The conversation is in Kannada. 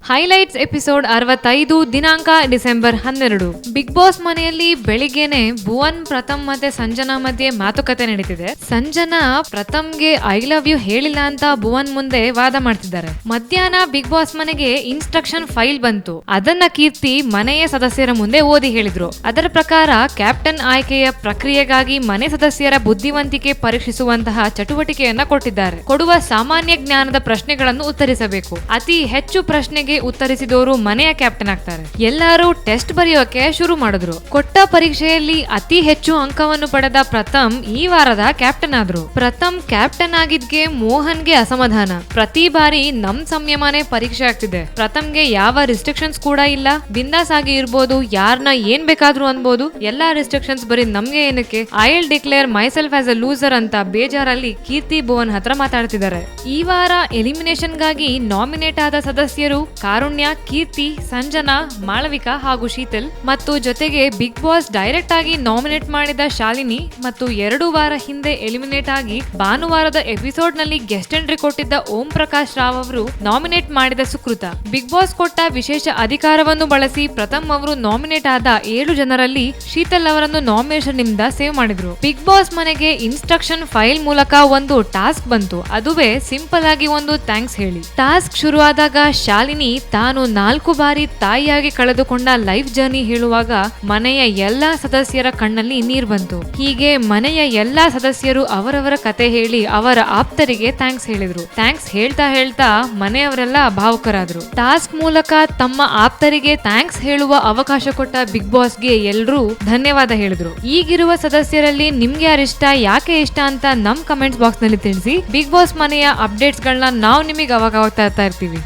ಹೈಲೈಟ್ಸ್ ಎಪಿಸೋಡ್ 65 ದಿನಾಂಕ ಡಿಸೆಂಬರ್ 12. ಬಿಗ್ ಬಾಸ್ ಮನೆಯಲ್ಲಿ ಬೆಳಿಗ್ಗೆನೆ ಭುವನ್, ಪ್ರಥಮ್ ಮತ್ತೆ ಸಂಜನಾ ಮಧ್ಯೆ ಮಾತುಕತೆ ನಡೀತಿದೆ. ಸಂಜನಾ ಪ್ರಥಮ್ಗೆ ಐ ಲವ್ ಯು ಹೇಳಿಲ್ಲ ಅಂತ ಭುವನ್ ಮುಂದೆ ವಾದ ಮಾಡ್ತಿದ್ದಾರೆ. ಮಧ್ಯಾಹ್ನ ಬಿಗ್ ಬಾಸ್ ಮನೆಗೆ ಇನ್ಸ್ಟ್ರಕ್ಷನ್ ಫೈಲ್ ಬಂತು. ಅದನ್ನ ಕೀರ್ತಿ ಮನೆಯ ಸದಸ್ಯರ ಮುಂದೆ ಓದಿ ಹೇಳಿದ್ರು. ಅದರ ಪ್ರಕಾರ ಕ್ಯಾಪ್ಟನ್ ಆಯ್ಕೆಯ ಪ್ರಕ್ರಿಯೆಗಾಗಿ ಮನೆ ಸದಸ್ಯರ ಬುದ್ಧಿವಂತಿಕೆ ಪರೀಕ್ಷಿಸುವಂತಹ ಚಟುವಟಿಕೆಯನ್ನ ಕೊಟ್ಟಿದ್ದಾರೆ. ಕೊಡುವ ಸಾಮಾನ್ಯ ಜ್ಞಾನದ ಪ್ರಶ್ನೆಗಳನ್ನು ಉತ್ತರಿಸಬೇಕು. ಅತಿ ಹೆಚ್ಚು ಪ್ರಶ್ನೆಗೆ ಉತ್ತರಿಸಿದವರು ಮನೆಯ ಕ್ಯಾಪ್ಟನ್ ಆಗ್ತಾರೆ. ಎಲ್ಲರೂ ಟೆಸ್ಟ್ ಬರೆಯೋಕೆ ಶುರು ಮಾಡಿದ್ರು. ಕೊಟ್ಟ ಪರೀಕ್ಷೆಯಲ್ಲಿ ಅತಿ ಹೆಚ್ಚು ಅಂಕವನ್ನು ಪಡೆದ ಪ್ರಥಮ್ ಈ ವಾರದ ಕ್ಯಾಪ್ಟನ್ ಆದ್ರು. ಪ್ರಥಮ್ ಕ್ಯಾಪ್ಟನ್ ಆಗಿದ್ಗೆ ಮೋಹನ್ಗೆ ಅಸಮಾಧಾನ. ಪ್ರತಿ ಬಾರಿ ನಮ್ ಸಂಯಮನೆ ಪರೀಕ್ಷೆ ಆಗ್ತಿದೆ. ಪ್ರಥಮ್ಗೆ ಯಾವ ರಿಸ್ಟ್ರಿಕ್ಷನ್ಸ್ ಕೂಡ ಇಲ್ಲ, ಬಿಂದಾಸ್ ಆಗಿ ಇರ್ಬೋದು, ಯಾರನ್ನ ಏನ್ ಬೇಕಾದ್ರೂ ಅನ್ಬೋದು, ಎಲ್ಲಾ ರಿಸ್ಟ್ರಿಕ್ಷನ್ಸ್ ಬರೀ ನಮ್ಗೆ ಏನಕ್ಕೆ, I will declare my self as a loser ಅಂತ ಬೇಜಾರಲ್ಲಿ ಕೀರ್ತಿ ಭುವನ್ ಹತ್ರ ಮಾತಾಡ್ತಿದ್ದಾರೆ. ಈ ವಾರ ಎಲಿಮಿನೇಷನ್ ಗಾಗಿ ನಾಮಿನೇಟ್ ಆದ ಸದಸ್ಯರು ಕಾರುಣ್ಯ, ಕೀರ್ತಿ, ಸಂಜನಾ, ಮಾಳವಿಕಾ ಹಾಗೂ ಶೀತಲ್ ಮತ್ತು ಜೊತೆಗೆ ಬಿಗ್ ಬಾಸ್ ಡೈರೆಕ್ಟ್ ಆಗಿ ನಾಮಿನೇಟ್ ಮಾಡಿದ ಶಾಲಿನಿ ಮತ್ತು 2 ವಾರ ಹಿಂದೆ ಎಲಿಮಿನೇಟ್ ಆಗಿ ಭಾನುವಾರದ ಎಪಿಸೋಡ್ ನಲ್ಲಿ ಗೆಸ್ಟ್ ಎಂಟ್ರಿ ಕೊಟ್ಟಿದ್ದ ಓಂ ಪ್ರಕಾಶ್ ರಾವ್ ಅವರು ನಾಮಿನೇಟ್ ಮಾಡಿದ ಸುಕೃತ. ಬಿಗ್ ಬಾಸ್ ಕೊಟ್ಟ ವಿಶೇಷ ಅಧಿಕಾರವನ್ನು ಬಳಸಿ ಪ್ರಥಮ್ ಅವರು ನಾಮಿನೇಟ್ ಆದ 7 ಜನರಲ್ಲಿ ಶೀತಲ್ ಅವರನ್ನು ನಾಮಿನೇಷನ್ ನಿಂದ ಸೇವ್ ಮಾಡಿದ್ರು. ಬಿಗ್ ಬಾಸ್ ಮನೆಗೆ ಇನ್ಸ್ಟ್ರಕ್ಷನ್ ಫೈಲ್ ಮೂಲಕ ಒಂದು ಟಾಸ್ಕ್ ಬಂತು. ಅದುವೇ ಸಿಂಪಲ್ ಆಗಿ ಒಂದು ಥ್ಯಾಂಕ್ಸ್ ಹೇಳಿ. ಟಾಸ್ಕ್ ಶುರುವಾದಾಗ ಶಾಲಿನಿ ತಾನು 4 ಬಾರಿ ತಾಯಿಯಾಗಿ ಕಳೆದುಕೊಂಡ ಲೈಫ್ ಜರ್ನಿ ಹೇಳುವಾಗ ಮನೆಯ ಎಲ್ಲಾ ಸದಸ್ಯರ ಕಣ್ಣಲ್ಲಿ ನೀರ್ ಬಂತು. ಹೀಗೆ ಮನೆಯ ಎಲ್ಲಾ ಸದಸ್ಯರು ಅವರವರ ಕತೆ ಹೇಳಿ ಅವರ ಆಪ್ತರಿಗೆ ಥ್ಯಾಂಕ್ಸ್ ಹೇಳಿದ್ರು. ಥ್ಯಾಂಕ್ಸ್ ಹೇಳ್ತಾ ಹೇಳ್ತಾ ಮನೆಯವರೆಲ್ಲ ಭಾವುಕರಾದ್ರು. ಟಾಸ್ಕ್ ಮೂಲಕ ತಮ್ಮ ಆಪ್ತರಿಗೆ ಥ್ಯಾಂಕ್ಸ್ ಹೇಳುವ ಅವಕಾಶ ಕೊಟ್ಟ ಬಿಗ್ ಬಾಸ್ಗೆ ಎಲ್ಲರೂ ಧನ್ಯವಾದ ಹೇಳಿದ್ರು. ಈಗಿರುವ ಸದಸ್ಯರಲ್ಲಿ ನಿಮ್ಗೆ ಯಾರಿಷ್ಟ, ಯಾಕೆ ಇಷ್ಟ ಅಂತ ನಮ್ ಕಮೆಂಟ್ಸ್ ಬಾಕ್ಸ್ ನಲ್ಲಿ ತಿಳಿಸಿ. ಬಿಗ್ ಬಾಸ್ ಮನೆಯ ಅಪ್ಡೇಟ್ಸ್ ಗಳನ್ನ ನಾವು ನಿಮಗೆ ಅವಾಗ ತರ್ತಾ ಇರ್ತೀವಿ.